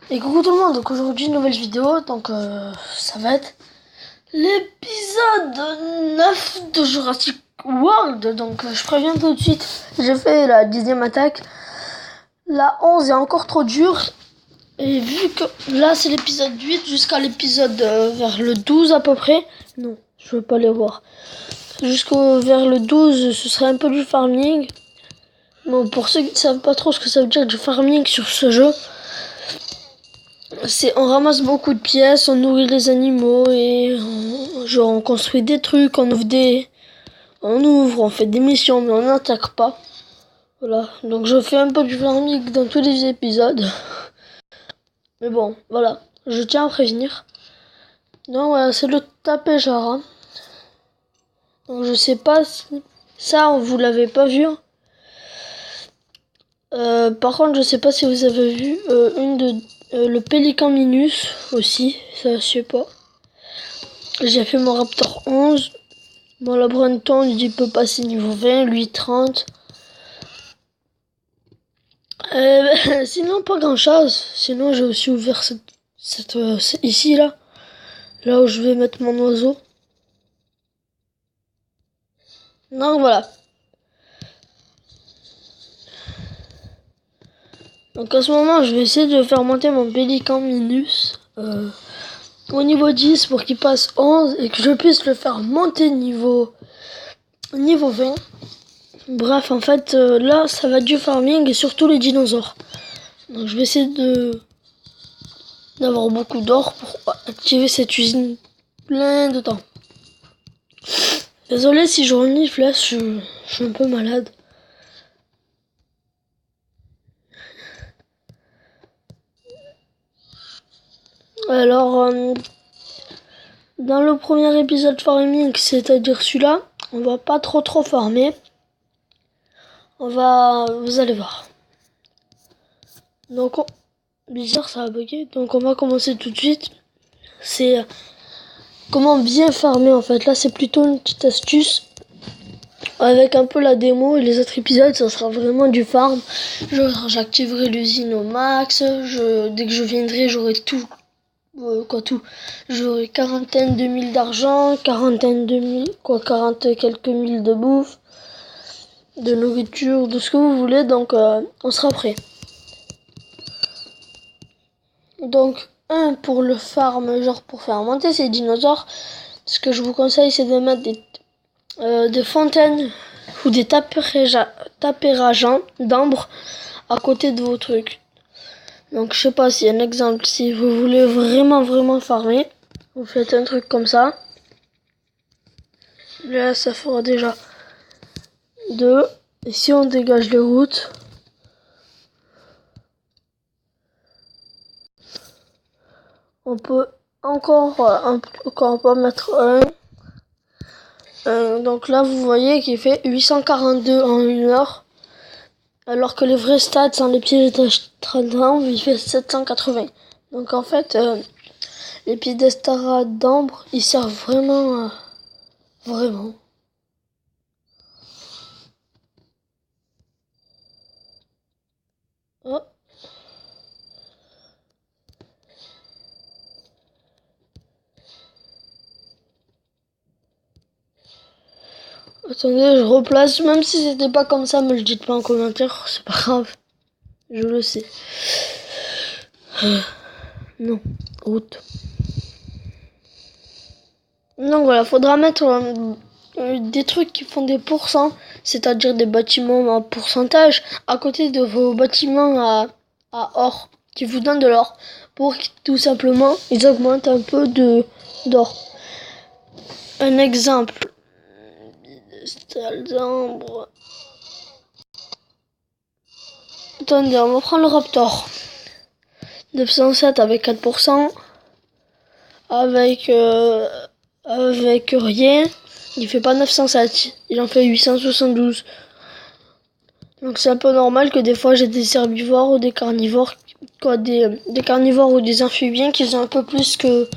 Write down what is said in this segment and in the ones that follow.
Et coucou tout le monde, donc aujourd'hui nouvelle vidéo, donc ça va être l'épisode 9 de Jurassic World, donc je préviens tout de suite, j'ai fait la 10e attaque, la 11 est encore trop dure, et vu que là c'est l'épisode 8 jusqu'à l'épisode vers le 12 à peu près, non, je veux pas les voir, jusqu'au vers le 12 ce serait un peu du farming, bon pour ceux qui ne savent pas trop ce que ça veut dire du farming sur ce jeu, on ramasse beaucoup de pièces, on nourrit les animaux et on construit des trucs, on ouvre, on fait des missions mais on n'attaque pas. Voilà, donc je fais un peu du farming dans tous les épisodes. Mais bon, voilà, je tiens à prévenir. Donc voilà, c'est le tapé Jara. Donc je sais pas si ça vous l'avez pas vu. Par contre, je sais pas si vous avez vu le pélican Minus aussi, ça je sais pas. J'ai fait mon Raptor 11. Bon, la Brunton, il peut passer niveau 20, lui 30. Sinon, pas grand chose. Sinon, j'ai aussi ouvert ici, là où je vais mettre mon oiseau. Donc voilà. Donc à ce moment, je vais essayer de faire monter mon pélican Minus au niveau 10 pour qu'il passe 11 et que je puisse le faire monter niveau 20. Bref, en fait, là, ça va être du farming et surtout les dinosaures. Donc je vais essayer d'avoir beaucoup d'or pour activer cette usine plein de temps. Désolé si je renifle là, je suis un peu malade. Alors, dans le premier épisode farming, c'est-à-dire celui-là, on va pas trop farmer. Vous allez voir. Donc, bizarre, ça a bugué. Donc, on va commencer tout de suite. C'est comment bien farmer en fait. Là, c'est plutôt une petite astuce. Avec un peu la démo et les autres épisodes, ça sera vraiment du farm. J'activerai l'usine au max. Dès que je viendrai, j'aurai tout. Tout. J'aurai quarantaine de mille d'argent, 40 et quelques mille de bouffe, de nourriture, de ce que vous voulez. Donc, on sera prêt. Donc, pour le farm, genre pour faire monter ces dinosaures, ce que je vous conseille, c'est de mettre des fontaines ou des tapérageants d'ambre à côté de vos trucs. Donc je sais pas si un exemple, si vous voulez vraiment farmer, vous faites un truc comme ça. Là ça fera déjà 2. Et si on dégage les routes, on peut encore mettre un. Donc là vous voyez qu'il fait 842 en 1 heure. Alors que les vrais stats sans les piédestals il fait 780. Donc en fait, les piédestals d'ambre, ils servent vraiment. Vraiment. Oh. Attendez, je replace. Même si c'était pas comme ça, me le dites pas en commentaire, c'est pas grave. Je le sais. Non, route. Donc voilà, faudra mettre des trucs qui font des pourcents, c'est-à-dire des bâtiments en pourcentage, à côté de vos bâtiments à or, qui vous donnent de l'or, pour que tout simplement ils augmentent un peu d'or. Un exemple. D'ambre. Attendez, on va prendre le Raptor. 907 avec 4%. Avec rien. Il fait pas 907. Il en fait 872. Donc c'est un peu normal que des fois j'ai des herbivores ou des carnivores. Des carnivores ou des amphibiens qui ont un peu plus que.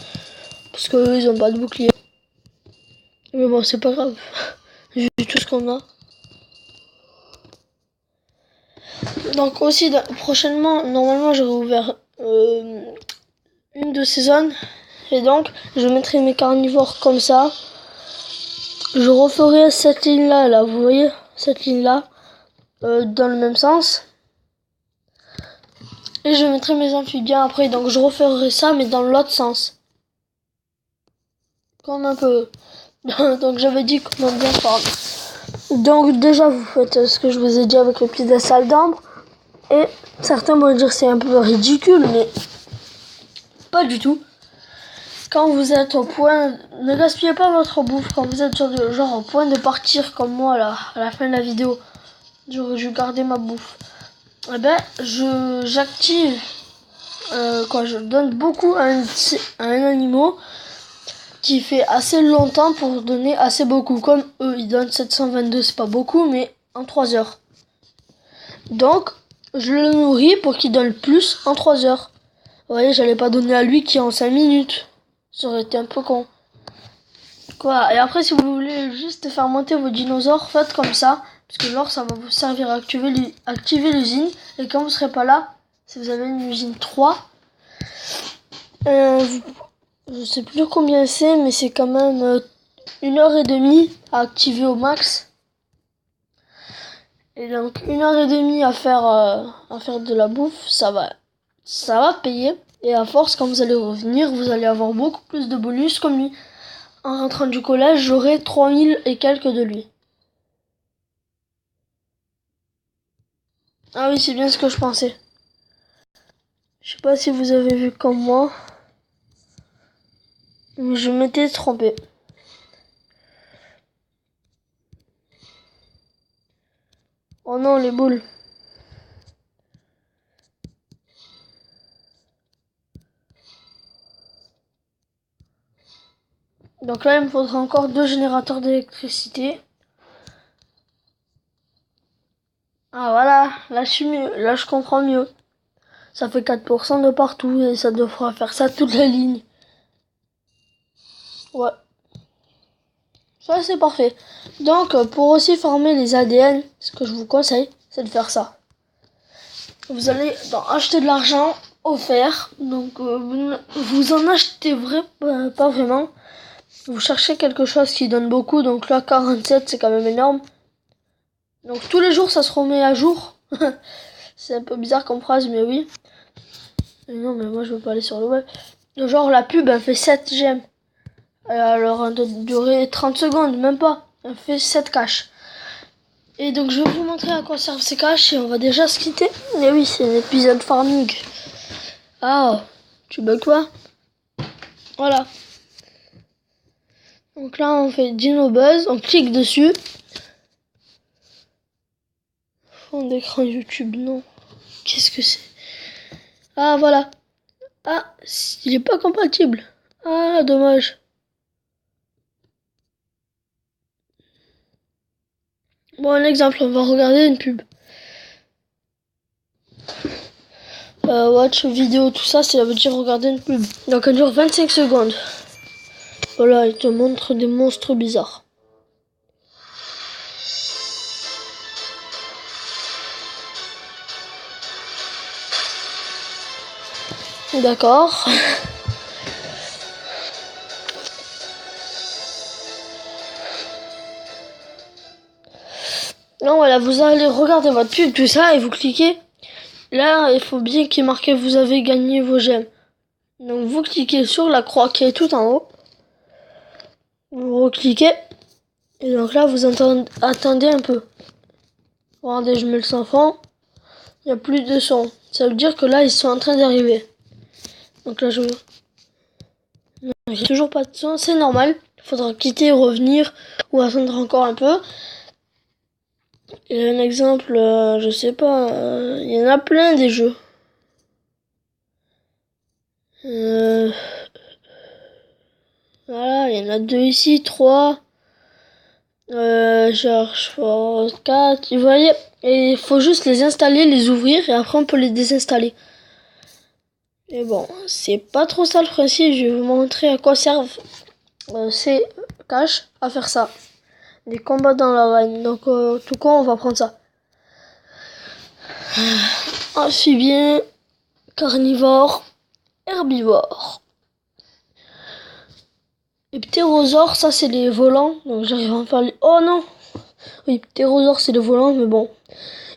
Parce qu'eux ils ont pas de bouclier. Mais bon, c'est pas grave. Vu tout ce qu'on a. Donc aussi, prochainement, normalement j'aurai ouvert une de ces zones. Et donc, je mettrai mes carnivores comme ça. Je referai cette ligne-là, là, vous voyez, cette ligne-là, dans le même sens. Et je mettrai mes amphibiens après, donc je referai ça, mais dans l'autre sens. Comme un peu. Donc j'avais dit comment bien faire. Donc déjà, vous faites ce que je vous ai dit avec le pied de la salle d'ambre. Et certains vont dire que c'est un peu ridicule, mais pas du tout. Quand vous êtes au point, ne gaspillez pas votre bouffe. Quand vous êtes genre au point de partir comme moi là, à la fin de la vidéo, j'aurais dû garder ma bouffe. Eh ben, j'active, je donne beaucoup à un animal qui fait assez longtemps pour donner assez beaucoup. Comme eux, ils donnent 722, c'est pas beaucoup, mais en 3 heures. Donc, je le nourris pour qu'il donne plus en 3 heures. Vous voyez, j'allais pas donner à lui qui est en 5 minutes. Ça aurait été un peu con. Quoi. Et après, si vous voulez juste faire monter vos dinosaures, faites comme ça. Parce que l'or, ça va vous servir à activer l'usine. Et quand vous serez pas là, si vous avez une usine 3, je sais plus combien c'est, mais c'est quand même 1h30 à activer au max. Et donc 1h30 à faire de la bouffe, ça va payer. Et à force, quand vous allez revenir, vous allez avoir beaucoup plus de bonus comme lui. En rentrant du collège, j'aurai 3000 et quelques de lui. Ah oui, c'est bien ce que je pensais. Je sais pas si vous avez vu comme moi. Je m'étais trompé. Oh non, les boules. Donc là, il me faudra encore 2 générateurs d'électricité. Ah voilà, là je suis mieux, là je comprends mieux. Ça fait 4% de partout et ça devra faire ça toute la ligne. Ouais. Ça c'est parfait. Donc pour aussi former les ADN, ce que je vous conseille, c'est de faire ça. Vous allez acheter de l'argent offert. Donc vous en achetez pas vraiment. Vous cherchez quelque chose qui donne beaucoup. Donc là 47 c'est quand même énorme. Donc tous les jours ça se remet à jour. C'est un peu bizarre comme phrase mais oui. Non mais moi je veux pas aller sur le web. Genre la pub elle fait 7 gemmes. Alors elle doit durer 30 secondes, même pas. Elle fait 7 caches. Et donc je vais vous montrer à quoi servent ces caches et on va déjà se quitter. Mais oui, c'est un épisode farming. Ah, tu bugs quoi? Voilà. Donc là on fait Dino Buzz, on clique dessus. Fond d'écran YouTube, non. Qu'est-ce que c'est? Ah voilà. Ah, il est pas compatible. Ah, dommage. Bon, un exemple, on va regarder une pub. Watch vidéo, tout ça, ça veut dire regarder une pub. Donc elle dure 25 secondes. Voilà, il te montre des monstres bizarres. D'accord. Non, voilà, vous allez regarder votre pub, tout ça, et vous cliquez. Là, il faut bien qu'il y ait marqué vous avez gagné vos gemmes. Donc vous cliquez sur la croix qui est tout en haut. Vous recliquez. Et donc là, vous attendez un peu. Regardez, je mets le sans fond. Il n'y a plus de son. Ça veut dire que là, ils sont en train d'arriver. Donc là, non, il n'y a toujours pas de son. C'est normal. Il faudra quitter, revenir ou attendre encore un peu. Et un exemple, je sais pas. Il y en a plein des jeux. Voilà, il y en a 2 ici, 3. Cherche 4. Vous voyez, et il faut juste les installer, les ouvrir et après on peut les désinstaller. Et bon, c'est pas trop ça le principe. Je vais vous montrer à quoi servent ces caches à faire ça. Des combats dans la reine. Donc, tout cas, on va prendre ça. Amphibien, carnivore, herbivore. Les ptérosaures, ça c'est les volants. Donc j'arrive à en faire les... Oh non! Oui, ptérosaures c'est les volants, mais bon.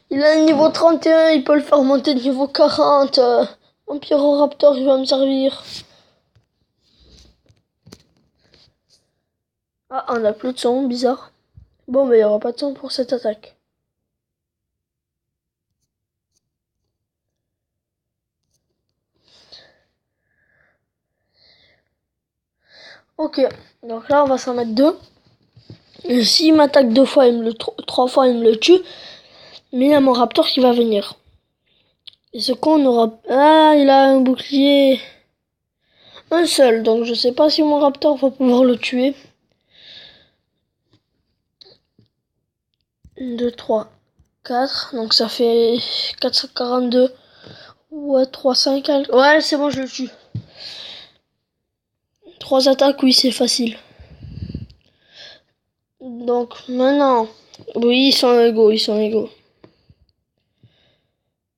Il a le niveau 31, il peut le faire monter de niveau 40. Empyroraptor, il va me servir. Ah, on a plus de son, bizarre. Bon, mais il n'y aura pas de son pour cette attaque. Ok, donc là on va s'en mettre 2. Et s'il m'attaque 2 fois, 3 fois, il me le tue. Mais il y a mon raptor qui va venir. Et ce con aura... Ah, il a un bouclier. Un seul, donc je sais pas si mon raptor va pouvoir le tuer. 1, 2, 3, 4. Donc ça fait 442. Ouais, 3, 5. Ouais, c'est bon, je le tue. 3 attaques, oui, c'est facile. Donc maintenant... Oui, ils sont égaux.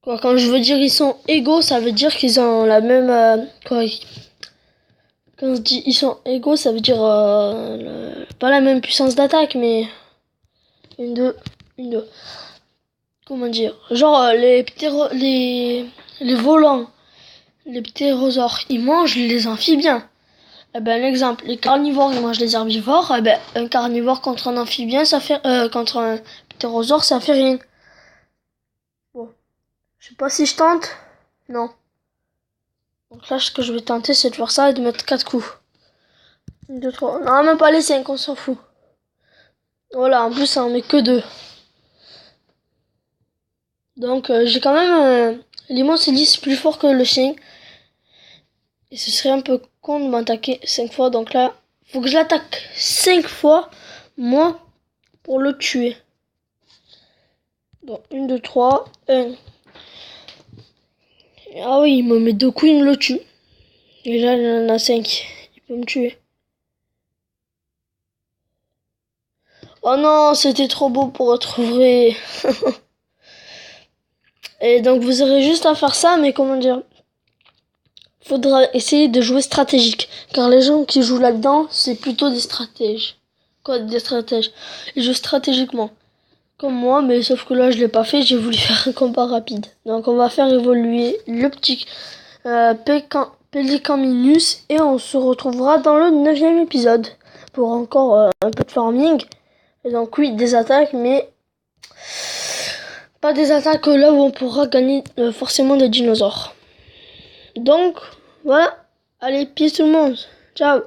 Quoi, quand je veux dire ils sont égaux, ça veut dire qu'ils ont la même... Quand je dis ils sont égaux, ça veut dire pas la même puissance d'attaque, mais une, deux. Comment dire? Genre les volants, les ptérosaures, ils mangent les amphibiens. Eh ben l'exemple, les carnivores ils mangent les herbivores. Eh ben un carnivore contre un amphibien, ça fait contre un ptérosaure, ça fait rien. Bon, je sais pas si je tente. Non. Donc là, ce que je vais tenter, c'est de faire ça et de mettre 4 coups. 1, 2, 3. Non, même pas les 5, on s'en fout. Voilà, en plus, ça en met que 2. Donc, j'ai quand même... L'immensilis c'est plus fort que le chien. Et ce serait un peu con de m'attaquer 5 fois. Donc là, faut que je l'attaque 5 fois, moi, pour le tuer. Donc, 1, 2, 3, 1. Ah oui, il me met 2 coups, il me le tue. Déjà, il en a 5. Il peut me tuer. Oh non, c'était trop beau pour être vrai. Et donc vous aurez juste à faire ça, mais comment dire, faudra essayer de jouer stratégique. Car les gens qui jouent là-dedans, c'est plutôt des stratèges. Quoi, des stratèges? Ils jouent stratégiquement. Comme moi, mais sauf que là je l'ai pas fait, j'ai voulu faire un combat rapide. Donc on va faire évoluer le petit Pélican Minus et on se retrouvera dans le 9e épisode pour encore un peu de farming. Et donc oui, des attaques, mais pas des attaques là où on pourra gagner forcément des dinosaures. Donc, voilà. Allez, peace tout le monde. Ciao.